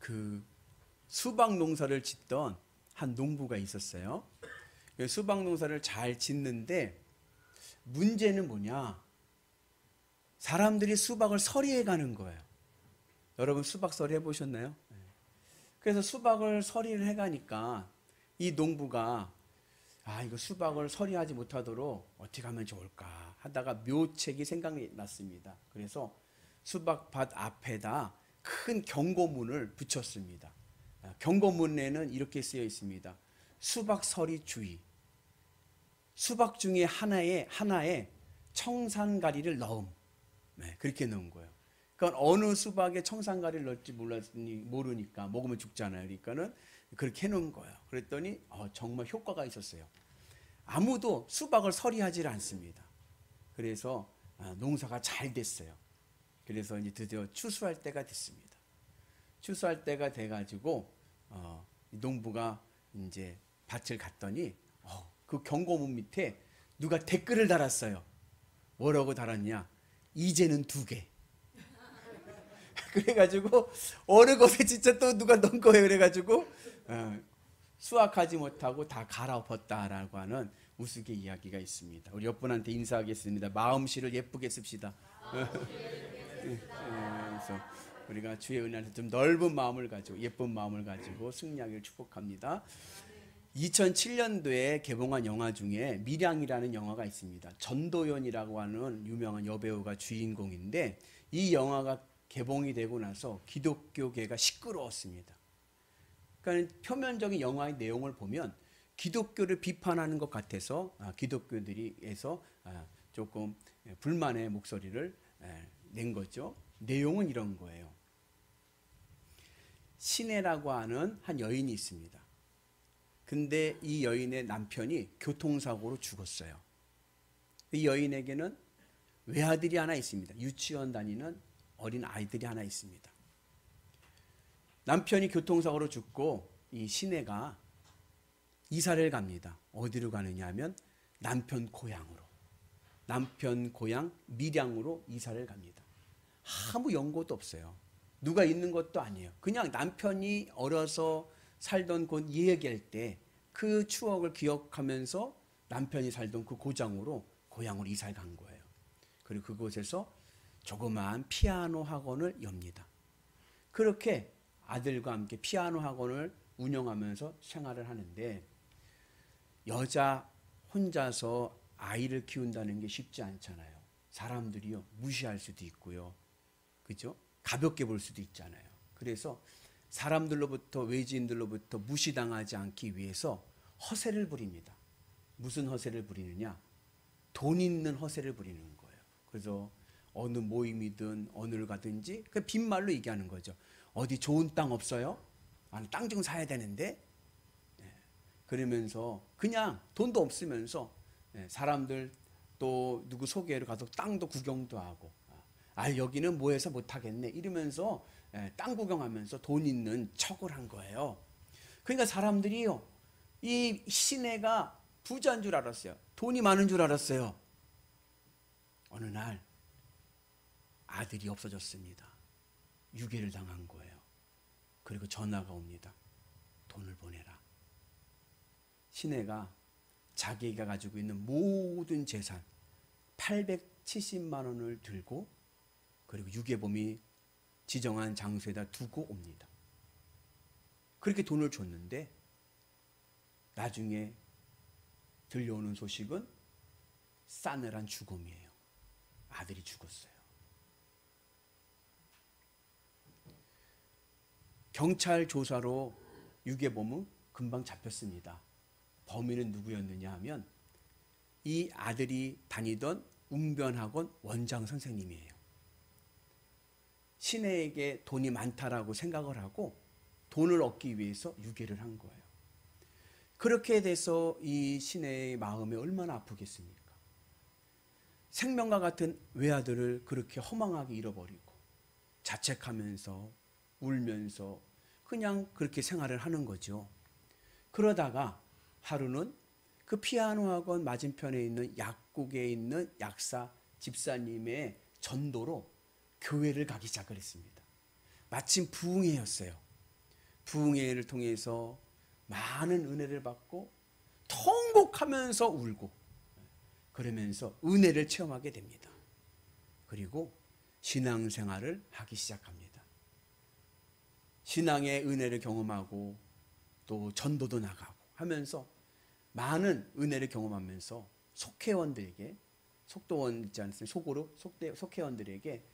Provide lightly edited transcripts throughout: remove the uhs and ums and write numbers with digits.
그 수박 농사를 짓던 한 농부가 있었어요. 수박 농사를 잘 짓는데 문제는 뭐냐? 사람들이 수박을 서리해 가는 거예요. 여러분 수박 서리 해보셨나요? 그래서 수박을 서리를 해가니까 이 농부가 이거 수박을 서리하지 못하도록 어떻게 하면 좋을까 하다가 묘책이 생각났습니다. 그래서 수박밭 앞에다 큰 경고문을 붙였습니다. 경고문에는 이렇게 쓰여 있습니다. 수박 서리 주의. 수박 중에 하나에 청산가리를 넣음. 그렇게 넣은 거예요. 그러니까 어느 수박에 청산가리를 넣을지 모르니까 먹으면 죽잖아요. 그러니까는 그렇게 해놓은 거예요. 그랬더니 정말 효과가 있었어요. 아무도 수박을 서리하지 않습니다. 그래서 농사가 잘 됐어요. 그래서 이제 드디어 추수할 때가 됐습니다. 추수할 때가 돼가지고 농부가 이제 밭을 갔더니 그 경고문 밑에 누가 댓글을 달았어요. 뭐라고 달았냐? 이제는 2개. 그래가지고 어느 곳에 진짜 또 누가 넣은 거예요. 그래가지고 수확하지 못하고 다 갈아엎었다라고 하는 우스개 이야기가 있습니다. 우리 옆분한테 인사하겠습니다. 마음씨를 예쁘게 씁시다. 그래서 우리가 주의 은혜를 좀 넓은 마음을 가지고 예쁜 마음을 가지고 승리하기를 축복합니다. 2007년도에 개봉한 영화 중에 밀양이라는 영화가 있습니다. 전도연이라고 하는 유명한 여배우가 주인공인데 이 영화가 개봉이 되고 나서 기독교계가 시끄러웠습니다. 그러니까 표면적인 영화의 내용을 보면 기독교를 비판하는 것 같아서 기독교들이에서 조금 불만의 목소리를 낸 거죠. 내용은 이런 거예요. 신혜라고 하는 한 여인이 있습니다. 근데 이 여인의 남편이 교통사고로 죽었어요. 이 여인에게는 외아들이 하나 있습니다. 유치원 다니는 어린 아이들이 하나 있습니다. 남편이 교통사고로 죽고 이 신혜가 이사를 갑니다. 어디로 가느냐 하면 남편 고향으로. 남편 고향 밀양으로 이사를 갑니다. 아무 연고도 없어요. 누가 있는 것도 아니에요. 그냥 남편이 어려서 살던 곳 얘기할 때 그 추억을 기억하면서 남편이 살던 그 고향으로 이사를 간 거예요. 그리고 그곳에서 조그마한 피아노 학원을 엽니다. 그렇게 아들과 함께 피아노 학원을 운영하면서 생활을 하는데 여자 혼자서 아이를 키운다는 게 쉽지 않잖아요. 사람들이요 무시할 수도 있고요. 그죠? 가볍게 볼 수도 있잖아요. 그래서 사람들로부터 외지인들로부터 무시당하지 않기 위해서 허세를 부립니다. 무슨 허세를 부리느냐? 돈 있는 허세를 부리는 거예요. 그래서 어느 모임이든 어느를 가든지 그 빈말로 얘기하는 거죠. 어디 좋은 땅 없어요? 땅 좀 사야 되는데. 그러면서 그냥 돈도 없으면서 사람들 또 누구 소개로 가서 땅도 구경도 하고 여기는 뭐 해서 못하겠네 이러면서 땅 구경하면서 돈 있는 척을 한 거예요. 그러니까 사람들이요 이 신혜가 부자인 줄 알았어요. 돈이 많은 줄 알았어요. 어느 날 아들이 없어졌습니다. 유괴를 당한 거예요. 그리고 전화가 옵니다. 돈을 보내라. 신혜가 자기가 가지고 있는 모든 재산 870만 원을 들고 그리고 유괴범이 지정한 장소에다 두고 옵니다. 그렇게 돈을 줬는데 나중에 들려오는 소식은 싸늘한 죽음이에요. 아들이 죽었어요. 경찰 조사로 유괴범은 금방 잡혔습니다. 범인은 누구였느냐 하면 이 아들이 다니던 웅변학원 원장 선생님이에요. 신혜에게 돈이 많다라고 생각을 하고 돈을 얻기 위해서 유괴를 한 거예요. 그렇게 돼서 이 신혜의 마음이 얼마나 아프겠습니까? 생명과 같은 외아들을 그렇게 허망하게 잃어버리고 자책하면서 울면서 그냥 그렇게 생활을 하는 거죠. 그러다가 하루는 그 피아노 학원 맞은편에 있는 약국에 있는 약사 집사님의 전도로 교회를 가기 시작을 했습니다. 마침 부흥회였어요. 부흥회를 통해서 많은 은혜를 받고 통곡하면서 울고 그러면서 은혜를 체험하게 됩니다. 그리고 신앙생활을 하기 시작합니다. 신앙의 은혜를 경험하고 또 전도도 나가고 하면서 많은 은혜를 경험하면서 속회원들에게 속도원 있지 않습니까? 속으로 속회원들에게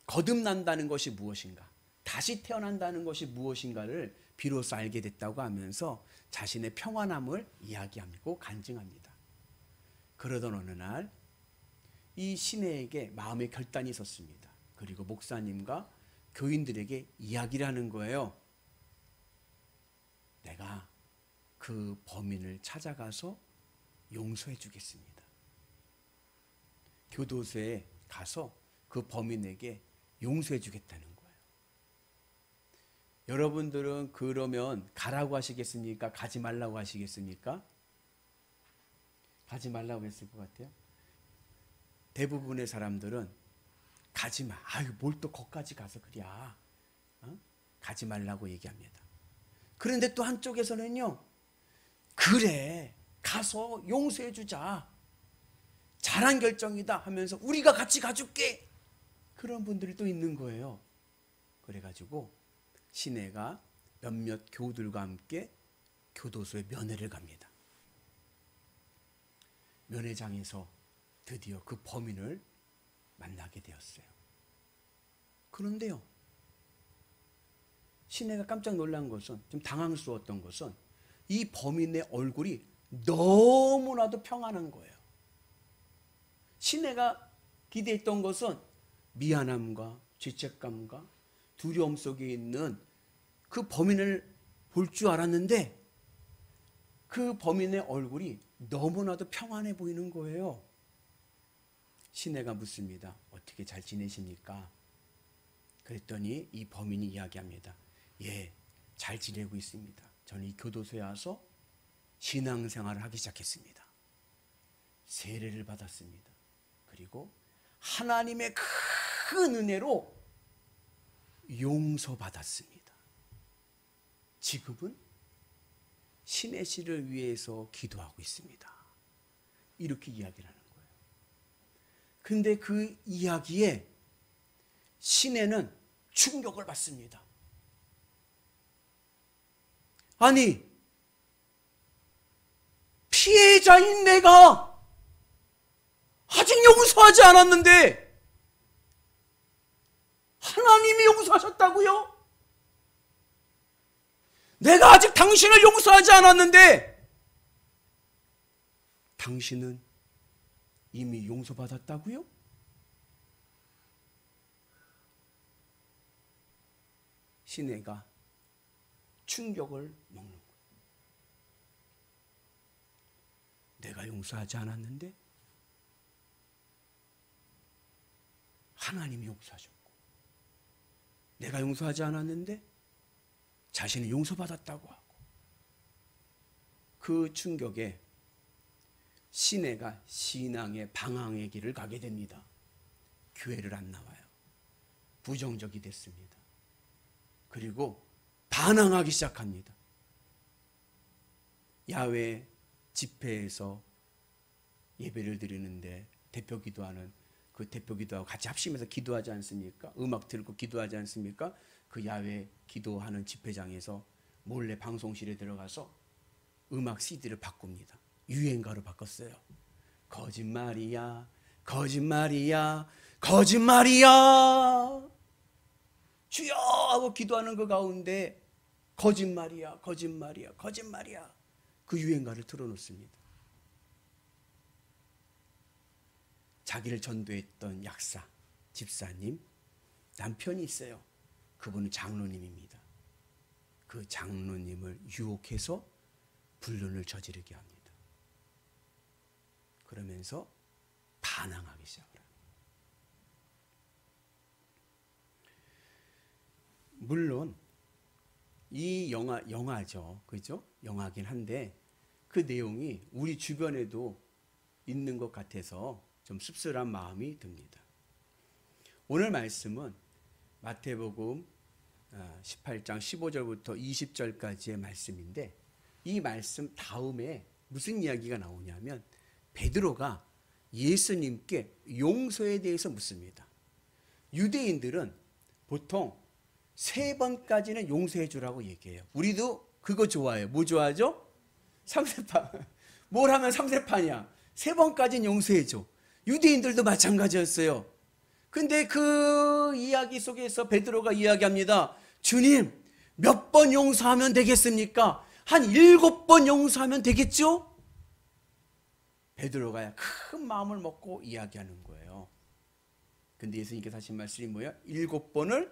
거듭난다는 것이 무엇인가, 다시 태어난다는 것이 무엇인가를 비로소 알게 됐다고 하면서 자신의 평안함을 이야기하고 간증합니다. 그러던 어느 날 이 시내에게 마음의 결단이 있었습니다. 그리고 목사님과 교인들에게 이야기를 하는 거예요. 내가 그 범인을 찾아가서 용서해 주겠습니다. 교도소에 가서 그 범인에게 용서해 주겠다는 거예요. 여러분들은 그러면 가라고 하시겠습니까? 가지 말라고 하시겠습니까? 가지 말라고 했을 것 같아요. 대부분의 사람들은 가지 마. 아유, 뭘 또 거기까지 가서 그랴. 가지 말라고 얘기합니다. 그런데 또 한쪽에서는요, 그래, 가서 용서해 주자. 잘한 결정이다 하면서 우리가 같이 가줄게. 그런 분들이 또 있는 거예요. 그래가지고 시내가 몇몇 교우들과 함께 교도소에 면회를 갑니다. 면회장에서 드디어 그 범인을 만나게 되었어요. 그런데요, 시내가 깜짝 놀란 것은, 좀 당황스러웠던 것은 이 범인의 얼굴이 너무나도 평안한 거예요. 시내가 기대했던 것은 미안함과 죄책감과 두려움 속에 있는 그 범인을 볼 줄 알았는데 그 범인의 얼굴이 너무나도 평안해 보이는 거예요. 시내가 묻습니다. 어떻게 잘 지내십니까? 그랬더니 이 범인이 이야기합니다. 예, 잘 지내고 있습니다. 저는 이 교도소에 와서 신앙생활을 하기 시작했습니다. 세례를 받았습니다. 그리고 하나님의 큰 은혜로 용서받았습니다. 지금은 신의 씨를 위해서 기도하고 있습니다. 이렇게 이야기를 하는 거예요. 근데 그 이야기에 시내는 충격을 받습니다. 아니, 피해자인 내가 아직 용서하지 않았는데 하나님이 용서하셨다고요? 내가 아직 당신을 용서하지 않았는데 당신은 이미 용서받았다고요? 시내가 충격을 먹는 거예요. 내가 용서하지 않았는데 하나님이 용서하셨고, 내가 용서하지 않았는데 자신은 용서받았다고 하고, 그 충격에 시내가 신앙의 방황의 길을 가게 됩니다. 교회를 안 나와요. 부정적이 됐습니다. 그리고 반항하기 시작합니다. 야외 집회에서 예배를 드리는데 대표 기도하는 그 대표 기도하고 같이 합심해서 기도하지 않습니까? 음악 들고 기도하지 않습니까? 그 야외 기도하는 집회장에서 몰래 방송실에 들어가서 음악 CD를 바꿉니다. 유행가로 바꿨어요. 거짓말이야, 거짓말이야, 거짓말이야. 주여 하고 기도하는 그 가운데 거짓말이야, 거짓말이야, 거짓말이야. 그 유행가를 틀어놓습니다. 자기를 전도했던 약사, 집사님, 남편이 있어요. 그분은 장로님입니다. 그 장로님을 유혹해서 불륜을 저지르게 합니다. 그러면서 반항하기 시작을 합니다. 물론 이 영화죠. 그죠? 영화긴 한데 그 내용이 우리 주변에도 있는 것 같아서 좀 씁쓸한 마음이 듭니다. 오늘 말씀은 마태복음 18장 15절부터 20절까지의 말씀인데, 이 말씀 다음에 무슨 이야기가 나오냐면 베드로가 예수님께 용서에 대해서 묻습니다. 유대인들은 보통 3번까지는 용서해 주라고 얘기해요. 우리도 그거 좋아해요. 뭐 좋아하죠? 상세판. 뭘 하면 상세판이야. 3번까지는 용서해 줘. 유대인들도 마찬가지였어요. 근데 그 이야기 속에서 베드로가 이야기합니다. 주님, 몇 번 용서하면 되겠습니까? 한 7번 용서하면 되겠죠? 베드로가 큰 마음을 먹고 이야기하는 거예요. 근데 예수님께서 하신 말씀이 뭐예요? 7번을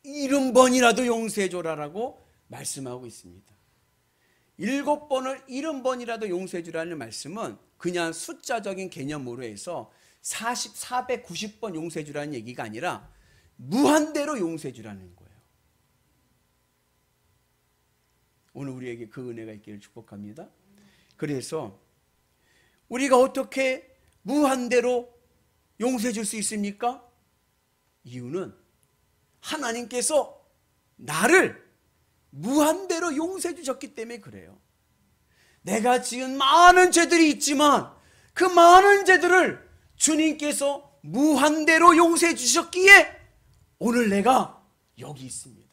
70번이라도 용서해 줘라라고 말씀하고 있습니다. 7번을 70번이라도 용서해 주라는 말씀은 그냥 숫자적인 개념으로 해서 490번 용서해 주라는 얘기가 아니라 무한대로 용서해 주라는 거예요. 오늘 우리에게 그 은혜가 있기를 축복합니다. 그래서 우리가 어떻게 무한대로 용서해 줄 수 있습니까? 이유는 하나님께서 나를 무한대로 용서해 주셨기 때문에 그래요. 내가 지은 많은 죄들이 있지만 그 많은 죄들을 주님께서 무한대로 용서해 주셨기에 오늘 내가 여기 있습니다.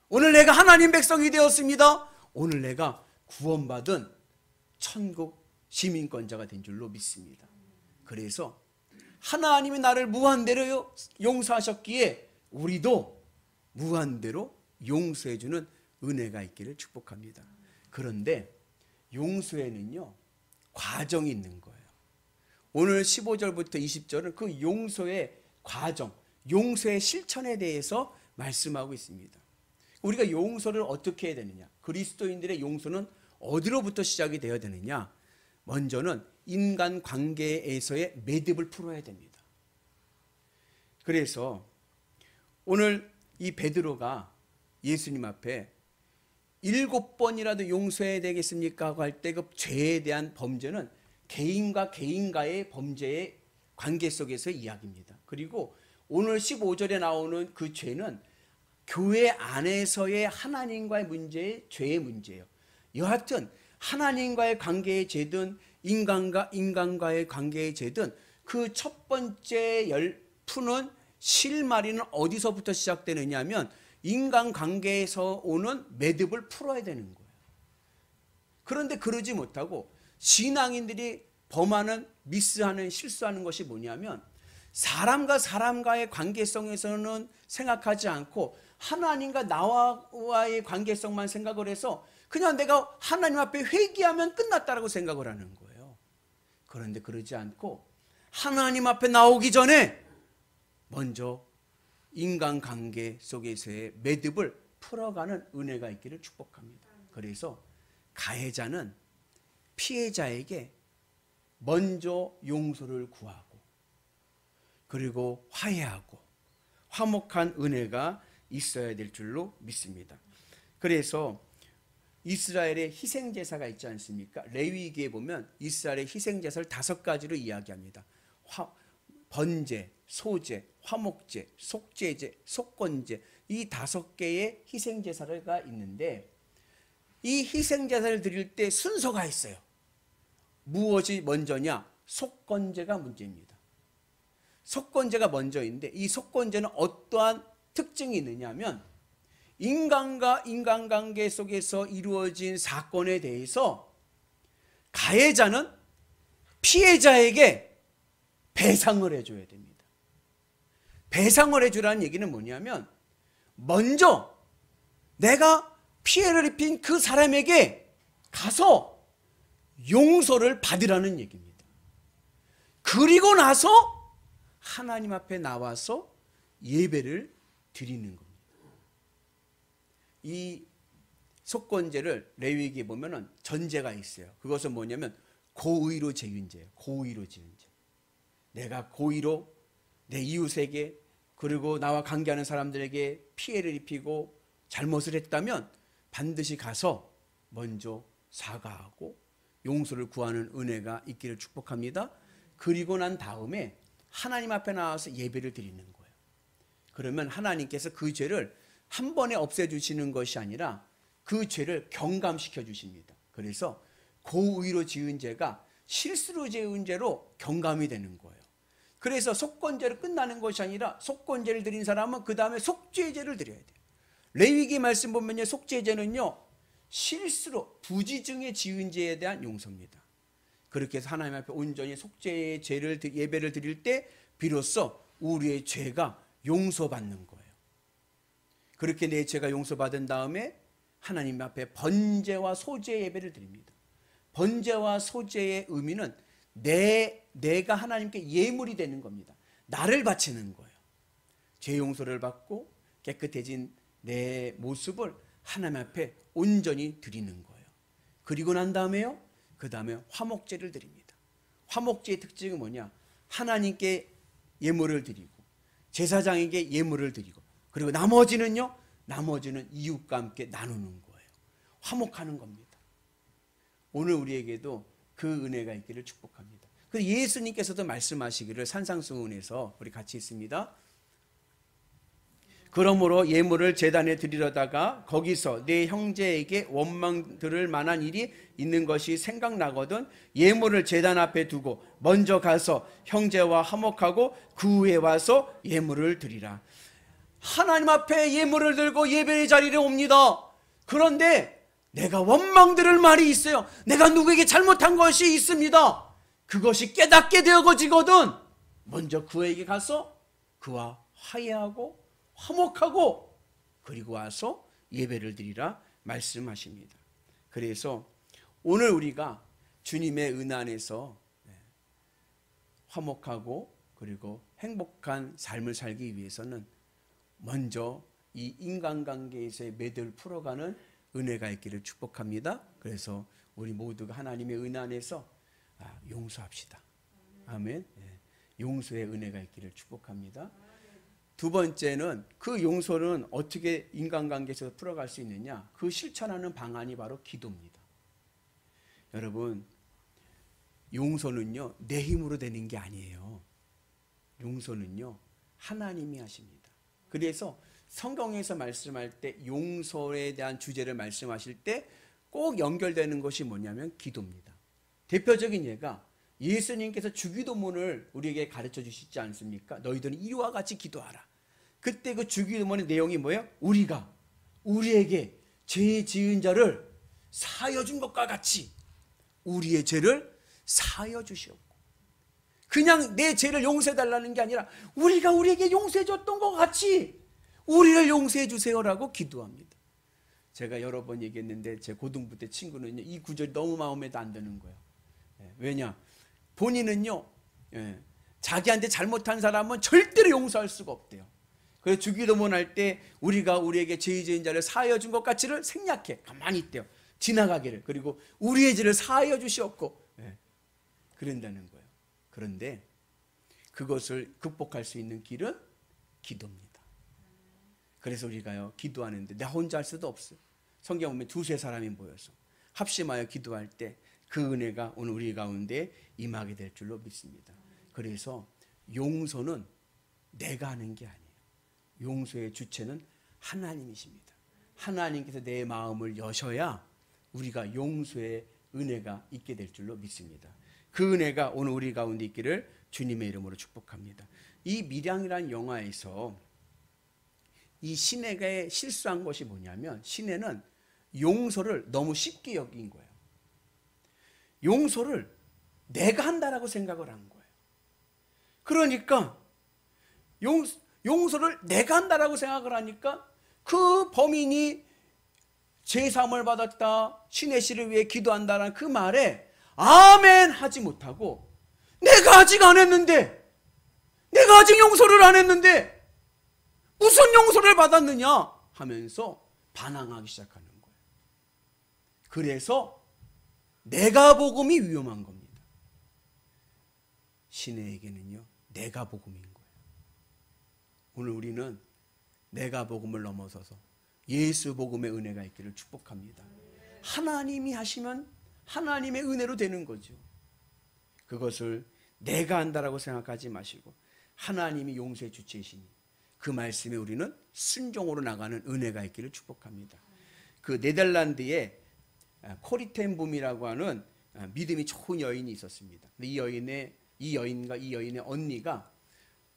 오늘 내가 하나님 백성이 되었습니다. 오늘 내가 구원받은 천국 시민권자가 된 줄로 믿습니다. 그래서 하나님이 나를 무한대로 용서하셨기에 우리도 무한대로 용서해 주는 은혜가 있기를 축복합니다. 그런데 용서에는요, 과정이 있는 거예요. 오늘 15절부터 20절은 그 용서의 과정, 용서의 실천에 대해서 말씀하고 있습니다. 우리가 용서를 어떻게 해야 되느냐? 그리스도인들의 용서는 어디로부터 시작이 되어야 되느냐? 먼저는 인간 관계에서의 매듭을 풀어야 됩니다. 그래서 오늘 이 베드로가 예수님 앞에 7번이라도 용서해야 되겠습니까? 하고 할 때 그 죄에 대한 범죄는 개인과 개인과의 범죄의 관계 속에서의 이야기입니다. 그리고 오늘 15절에 나오는 그 죄는 교회 안에서의 하나님과의 문제의 죄의 문제예요. 여하튼 하나님과의 관계의 죄든 인간과 인간과의 관계의 죄든 그 첫 번째 푸는 실마리는 어디서부터 시작되느냐 하면 인간관계에서 오는 매듭을 풀어야 되는 거예요. 그런데 그러지 못하고 신앙인들이 범하는 미스하는 실수하는 것이 뭐냐면 사람과 사람과의 관계성에서는 생각하지 않고 하나님과 나와의 관계성만 생각을 해서 그냥 내가 하나님 앞에 회개하면 끝났다라고 생각을 하는 거예요. 그런데 그러지 않고 하나님 앞에 나오기 전에 먼저 인간관계 속에서의 매듭을 풀어가는 은혜가 있기를 축복합니다. 그래서 가해자는 피해자에게 먼저 용서를 구하고 그리고 화해하고 화목한 은혜가 있어야 될 줄로 믿습니다. 그래서 이스라엘의 희생제사가 있지 않습니까? 레위기에 보면 이스라엘의 희생제사를 5가지로 이야기합니다. 번제, 소제, 화목제, 속죄제, 속건제, 이 5개의 희생제사가 있는데 이 희생제사를 드릴 때 순서가 있어요. 무엇이 먼저냐? 속건제가 문제입니다. 속건제가 먼저인데 이 속건제는 어떠한 특징이 있느냐 하면 인간과 인간관계 속에서 이루어진 사건에 대해서 가해자는 피해자에게 배상을 해줘야 됩니다. 배상을 해주라는 얘기는 뭐냐면 먼저 내가 피해를 입힌 그 사람에게 가서 용서를 받으라는 얘기입니다. 그리고 나서 하나님 앞에 나와서 예배를 드리는 겁니다. 이 속건제를 레위기에 보면은 전제가 있어요. 그것은 뭐냐면 고의로 지은 죄예요. 고의로 지은 죄. 내가 고의로 내 이웃에게 그리고 나와 관계하는 사람들에게 피해를 입히고 잘못을 했다면 반드시 가서 먼저 사과하고 용서를 구하는 은혜가 있기를 축복합니다. 그리고 난 다음에 하나님 앞에 나와서 예배를 드리는 거예요. 그러면 하나님께서 그 죄를 한 번에 없애주시는 것이 아니라 그 죄를 경감시켜 주십니다. 그래서 고의로 지은 죄가 실수로 지은 죄로 경감이 되는 거예요. 그래서 속건죄로 끝나는 것이 아니라 속건죄를 드린 사람은 그 다음에 속죄죄를 드려야 돼요. 레위기 말씀 보면요, 속죄죄는요 실수로 부지중에 지은 죄에 대한 용서입니다. 그렇게 해서 하나님 앞에 온전히 속죄의 죄를 예배를 드릴 때 비로소 우리의 죄가 용서받는 거예요. 그렇게 내 죄가 용서받은 다음에 하나님 앞에 번제와 소제 예배를 드립니다. 번제와 소제의 의미는 내가 하나님께 예물이 되는 겁니다. 나를 바치는 거예요. 죄 용서를 받고 깨끗해진 내 모습을 하나님 앞에 온전히 드리는 거예요. 그리고 난 다음에요, 그 다음에 화목제를 드립니다. 화목제의 특징은 뭐냐? 하나님께 예물을 드리고 제사장에게 예물을 드리고, 그리고 나머지는 이웃과 함께 나누는 거예요. 화목하는 겁니다. 오늘 우리에게도 그 은혜가 있기를 축복합니다. 그래서 예수님께서도 말씀하시기를 산상수훈에서 우리 같이 있습니다. 그러므로 예물을 제단에 드리려다가 거기서 내 형제에게 원망 들을 만한 일이 있는 것이 생각나거든 예물을 제단 앞에 두고 먼저 가서 형제와 화목하고 그 후에 와서 예물을 드리라. 하나님 앞에 예물을 들고 예배의 자리에 옵니다. 그런데 내가 원망 들을 말이 있어요. 내가 누구에게 잘못한 것이 있습니다. 그것이 깨닫게 되어지거든 먼저 그에게 가서 그와 화해하고 화목하고 그리고 와서 예배를 드리라 말씀하십니다. 그래서 오늘 우리가 주님의 은혜 안에서 화목하고 그리고 행복한 삶을 살기 위해서는 먼저 이 인간관계에서의 매듭을 풀어가는 은혜가 있기를 축복합니다. 그래서 우리 모두가 하나님의 은혜 안에서 용서합시다. 아멘. 용서의 은혜가 있기를 축복합니다. 두 번째는 그 용서는 어떻게 인간관계에서 풀어갈 수 있느냐? 그 실천하는 방안이 바로 기도입니다. 여러분, 용서는요 내 힘으로 되는 게 아니에요. 용서는요 하나님이 하십니다. 그래서 성경에서 말씀할 때 용서에 대한 주제를 말씀하실 때 꼭 연결되는 것이 뭐냐면 기도입니다. 대표적인 예가 예수님께서 주기도문을 우리에게 가르쳐 주시지 않습니까? 너희들은 이와 같이 기도하라. 그때 그 주기도문의 내용이 뭐예요? 우리가 우리에게 죄 지은 자를 사하여 준 것과 같이 우리의 죄를 사하여 주시옵고, 그냥 내 죄를 용서해 달라는 게 아니라 우리가 우리에게 용서해 줬던 것 같이 우리를 용서해 주세요라고 기도합니다. 제가 여러 번 얘기했는데 제 고등부 때 친구는요 이 구절이 너무 마음에도 안 드는 거예요. 왜냐? 본인은요 자기한테 잘못한 사람은 절대로 용서할 수가 없대요. 그래서 주기도문 할 때 우리가 우리에게 죄 지은 자를 사하여 준 것 같이를 생략해 가만히 있대요. 지나가기를. 그리고 우리의 죄를 사하여 주시옵고 그런다는 거예요. 그런데 그것을 극복할 수 있는 길은 기도입니다. 그래서 우리가요 기도하는데 나 혼자 할 수도 없어요. 성경 보면 두세 사람이 모여서 합심하여 기도할 때 그 은혜가 오늘 우리 가운데 임하게 될 줄로 믿습니다. 그래서 용서는 내가 하는 게 아니에요. 용서의 주체는 하나님이십니다. 하나님께서 내 마음을 여셔야 우리가 용서의 은혜가 있게 될 줄로 믿습니다. 그 은혜가 오늘 우리 가운데 있기를 주님의 이름으로 축복합니다. 이 밀양이라는 영화에서 이 시내가 실수한 것이 뭐냐면 시내는 용서를 너무 쉽게 여긴 거예요. 용서를 내가 한다라고 생각을 한 거예요. 그러니까 용서를 내가 한다라고 생각을 하니까 그 범인이 제사함을 받았다, 신의 씨를 위해 기도한다라는 그 말에 아멘 하지 못하고 내가 아직 안 했는데, 내가 아직 용서를 안 했는데 무슨 용서를 받았느냐 하면서 반항하기 시작하는 거예요. 그래서 내가 복음이 위험한 겁니다. 시내에게는요 내가 복음인 거예요. 오늘 우리는 내가 복음을 넘어서서 예수 복음의 은혜가 있기를 축복합니다. 하나님이 하시면 하나님의 은혜로 되는 거죠. 그것을 내가 한다라고 생각하지 마시고 하나님이 용서의 주체이시니 그 말씀에 우리는 순종으로 나가는 은혜가 있기를 축복합니다. 그 네덜란드에 코리텐붐이라고 하는 믿음이 좋은 여인이 있었습니다. 이 여인의 언니가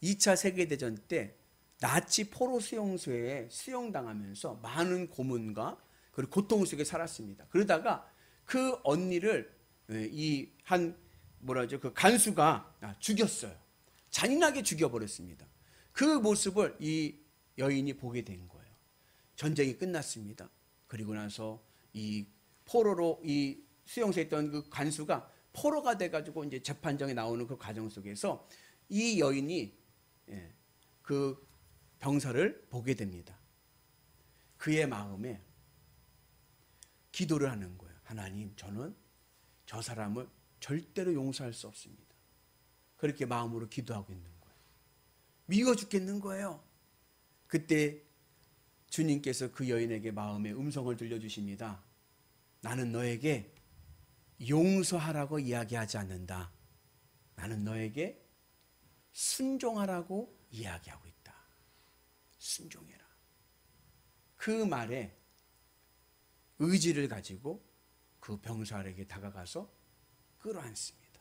2차 세계대전 때 나치 포로 수용소에 수용당하면서 많은 고문과 그리고 고통 속에 살았습니다. 그러다가 그 언니를 그 간수가 죽였어요. 잔인하게 죽여버렸습니다. 그 모습을 이 여인이 보게 된 거예요. 전쟁이 끝났습니다. 그리고 나서 이 포로로 이 수용소에 있던 그 간수가 포로가 돼가지고 이제 재판정에 나오는 그 과정 속에서 이 여인이 그 병사를 보게 됩니다. 그의 마음에 기도를 하는 거예요. 하나님, 저는 저 사람을 절대로 용서할 수 없습니다. 그렇게 마음으로 기도하고 있는 거예요. 미워 죽겠는 거예요. 그때 주님께서 그 여인에게 마음의 음성을 들려주십니다. 나는 너에게 용서하라고 이야기하지 않는다. 나는 너에게 순종하라고 이야기하고 있다. 순종해라. 그 말에 의지를 가지고 그 병사에게 다가가서 끌어안습니다.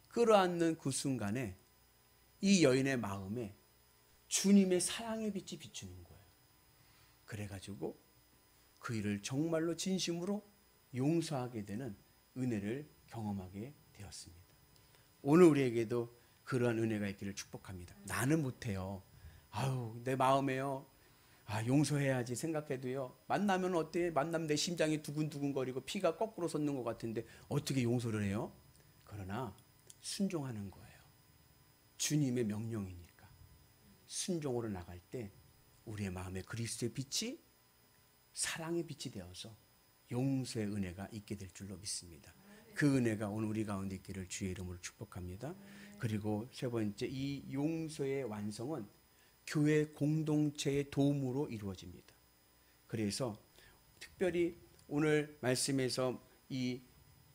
끌어안는 그 순간에 이 여인의 마음에 주님의 사랑의 빛이 비추는 거예요. 그래가지고 그 일을 정말로 진심으로 용서하게 되는 은혜를 경험하게 되었습니다. 오늘 우리에게도 그러한 은혜가 있기를 축복합니다. 나는 못해요. 내 마음에요. 용서해야지 생각해도요. 만나면 어때? 만나면 내 심장이 두근두근거리고 피가 거꾸로 솟는 것 같은데 어떻게 용서를 해요? 그러나 순종하는 거예요. 주님의 명령이니까. 순종으로 나갈 때 우리의 마음에 그리스도의 빛이 사랑의 빛이 되어서 용서의 은혜가 있게 될 줄로 믿습니다. 그 은혜가 오늘 우리 가운데 있기를 주의 이름으로 축복합니다. 그리고 세 번째, 이 용서의 완성은 교회 공동체의 도움으로 이루어집니다. 그래서 특별히 오늘 말씀에서 이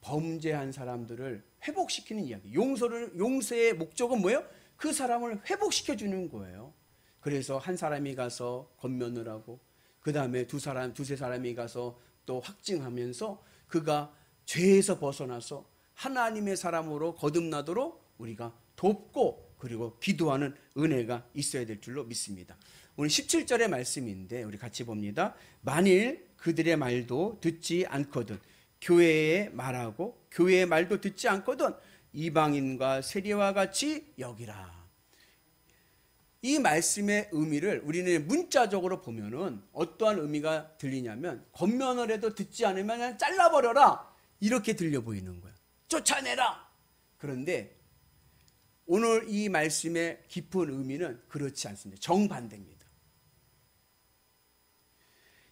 범죄한 사람들을 회복시키는 이야기, 용서의 목적은 뭐예요? 그 사람을 회복시켜 주는 거예요. 그래서 한 사람이 가서 권면을 하고 그 다음에 두세 사람이 가서 또 확증하면서 그가 죄에서 벗어나서 하나님의 사람으로 거듭나도록 우리가 돕고 그리고 기도하는 은혜가 있어야 될 줄로 믿습니다. 오늘 17절의 말씀인데 우리 같이 봅니다. 만일 그들의 말도 듣지 않거든 교회의 말하고 교회의 말도 듣지 않거든 이방인과 세리와 같이 여기라. 이 말씀의 의미를 우리는 문자적으로 보면은 어떠한 의미가 들리냐면 권면을 해도 듣지 않으면 그냥 잘라버려라 이렇게 들려 보이는 거야. 쫓아내라. 그런데 오늘 이 말씀의 깊은 의미는 그렇지 않습니다. 정반대입니다.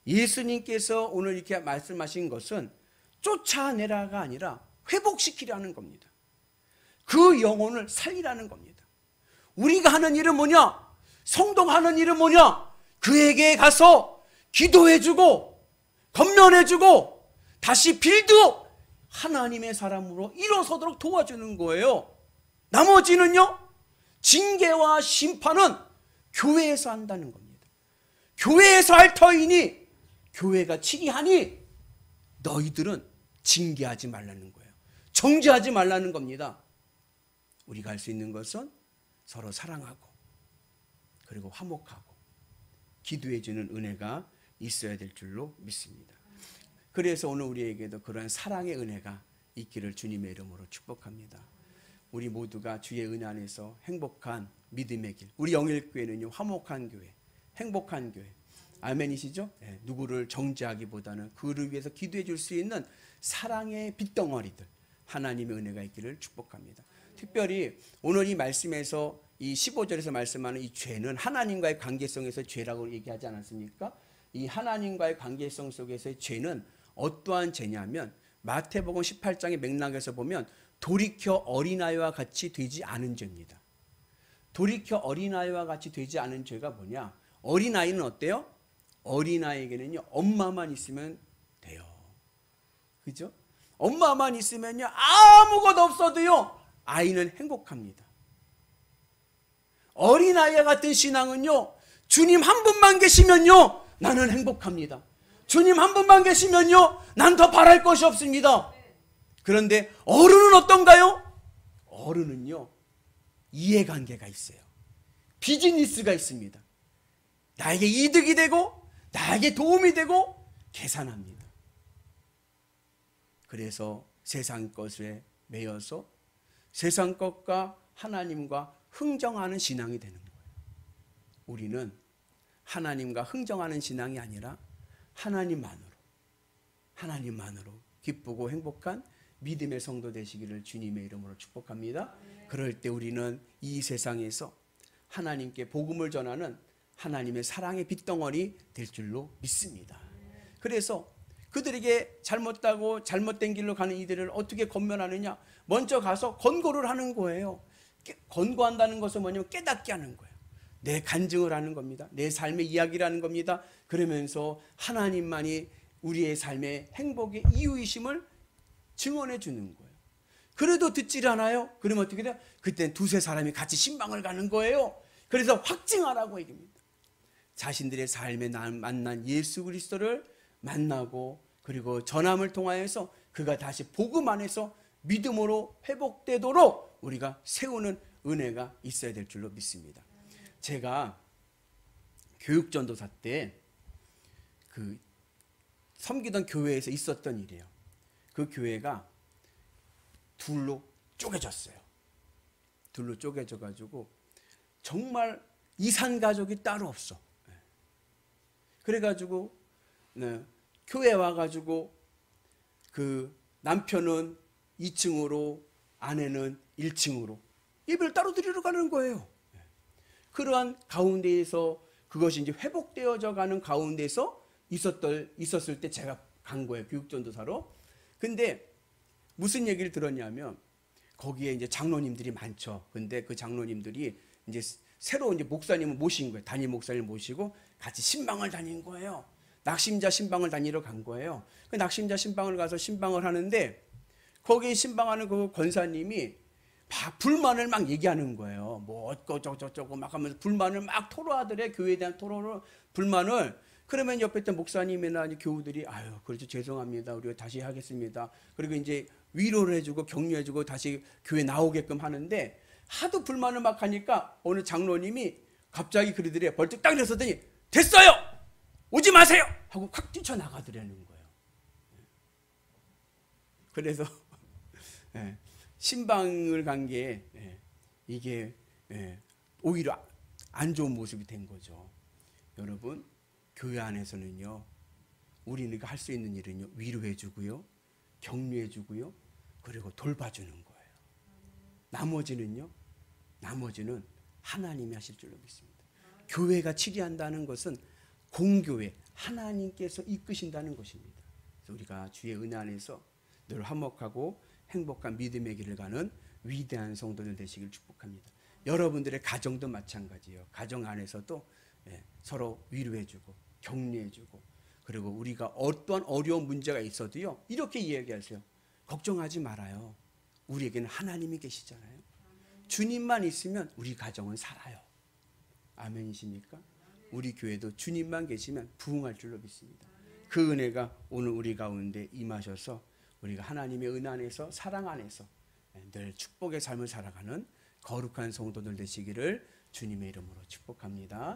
예수님께서 오늘 이렇게 말씀하신 것은 쫓아내라가 아니라 회복시키라는 겁니다. 그 영혼을 살리라는 겁니다. 우리가 하는 일은 뭐냐? 성도가 하는 일은 뭐냐? 그에게 가서 기도해주고 권면해주고 다시 빌드 하나님의 사람으로 일어서도록 도와주는 거예요. 나머지는요, 징계와 심판은 교회에서 한다는 겁니다. 교회에서 할 터이니 교회가 치리하니 너희들은 징계하지 말라는 거예요. 정죄하지 말라는 겁니다. 우리가 할 수 있는 것은 서로 사랑하고 그리고 화목하고 기도해주는 은혜가 있어야 될 줄로 믿습니다. 그래서 오늘 우리에게도 그러한 사랑의 은혜가 있기를 주님의 이름으로 축복합니다. 우리 모두가 주의 은혜 안에서 행복한 믿음의 길, 우리 영일교회는요 화목한 교회, 행복한 교회, 아멘이시죠? 네, 누구를 정죄하기보다는 그를 위해서 기도해 줄 수 있는 사랑의 빗덩어리들, 하나님의 은혜가 있기를 축복합니다. 특별히 오늘 이 말씀에서 이 15절에서 말씀하는 이 죄는 하나님과의 관계성에서 죄라고 얘기하지 않았습니까? 이 하나님과의 관계성 속에서의 죄는 어떠한 죄냐면 마태복음 18장의 맥락에서 보면 돌이켜 어린아이와 같이 되지 않은 죄입니다. 돌이켜 어린아이와 같이 되지 않은 죄가 뭐냐? 어린아이는 어때요? 어린아이에게는요 엄마만 있으면 돼요. 그죠? 엄마만 있으면요 아무것도 없어도요 아이는 행복합니다. 어린아이와 같은 신앙은요, 주님 한 분만 계시면요, 나는 행복합니다. 주님 한 분만 계시면요, 난 더 바랄 것이 없습니다. 그런데 어른은 어떤가요? 어른은요, 이해관계가 있어요. 비즈니스가 있습니다. 나에게 이득이 되고 나에게 도움이 되고 계산합니다. 그래서 세상 것에 매여서 세상 것과 하나님과 흥정하는 신앙이 되는 거예요. 우리는 하나님과 흥정하는 신앙이 아니라 하나님만으로 기쁘고 행복한 믿음의 성도 되시기를 주님의 이름으로 축복합니다. 그럴 때 우리는 이 세상에서 하나님께 복음을 전하는 하나님의 사랑의 빚덩어리 될 줄로 믿습니다. 그래서 그들에게 잘못하고 잘못된 길로 가는 이들을 어떻게 권면하느냐? 먼저 가서 권고를 하는 거예요. 권고한다는 것은 뭐냐면 깨닫게 하는 거예요. 내 간증을 하는 겁니다. 내 삶의 이야기를 하는 겁니다. 그러면서 하나님만이 우리의 삶의 행복의 이유이심을 증언해 주는 거예요. 그래도 듣질 않아요. 그러면 어떻게 돼요? 그때는 두세 사람이 같이 신방을 가는 거예요. 그래서 확증하라고 얘기합니다. 자신들의 삶에 만난 예수 그리스도를 만나고 그리고 전함을 통하여서 그가 다시 복음 안에서 믿음으로 회복되도록 우리가 세우는 은혜가 있어야 될 줄로 믿습니다. 제가 교육전도사 때 그 섬기던 교회에서 있었던 일이에요. 그 교회가 둘로 쪼개졌어요. 둘로 쪼개져 가지고 정말 이산 가족이 따로 없어. 그래가지고 교회 와가지고 그 남편은 2층으로 아내는 1층으로 예배를 따로 드리러 가는 거예요. 그러한 가운데에서 그것이 이제 회복되어져 가는 가운데서 있었을 때 제가 간 거예요. 교육전도사로. 근데 무슨 얘기를 들었냐면 거기에 이제 장로님들이 많죠. 근데 그 장로님들이 이제 새로 이제 목사님을 모신 거예요. 담임 목사님을 모시고 같이 신방을 다닌 거예요. 낙심자 신방을 다니러 간 거예요. 그 낙심자 신방을 가서 신방을 하는데 거기에 신방하는 그 권사님이 막 불만을 막 얘기하는 거예요. 뭐 어쩌고 막 하면서 불만을 막 토로하더래. 교회에 대한 토로를 불만을. 그러면 옆에 있던 목사님이나 교우들이 아유 그렇죠 죄송합니다. 우리가 다시 하겠습니다. 그리고 이제 위로를 해주고 격려해주고 다시 교회 나오게끔 하는데 하도 불만을 막 하니까 어느 장로님이 갑자기 그러더래. 벌떡 딱 일어서더니 됐어요! 오지 마세요! 하고 확 뛰쳐나가더라는 거예요. 그래서 신방을 간 게 이게 오히려 안 좋은 모습이 된 거죠. 여러분 교회 안에서는요 우리가 할 수 있는 일은요 위로해 주고요 격려해 주고요 그리고 돌봐주는 거예요. 나머지는 하나님이 하실 줄로 믿습니다. 교회가 치리한다는 것은 공교회 하나님께서 이끄신다는 것입니다. 그래서 우리가 주의 은혜 안에서 늘 화목하고 행복한 믿음의 길을 가는 위대한 성도들 되시길 축복합니다. 여러분들의 가정도 마찬가지예요. 가정 안에서도 서로 위로해주고 격려해주고 그리고 우리가 어떠한 어려운 문제가 있어도요 이렇게 이야기하세요. 걱정하지 말아요. 우리에게는 하나님이 계시잖아요. 주님만 있으면 우리 가정은 살아요. 아멘이십니까? 우리 교회도 주님만 계시면 부흥할 줄로 믿습니다. 그 은혜가 오늘 우리 가운데 임하셔서 우리가 하나님의 은혜 안에서 사랑 안에서 늘 축복의 삶을 살아가는 거룩한 성도들 되시기를 주님의 이름으로 축복합니다.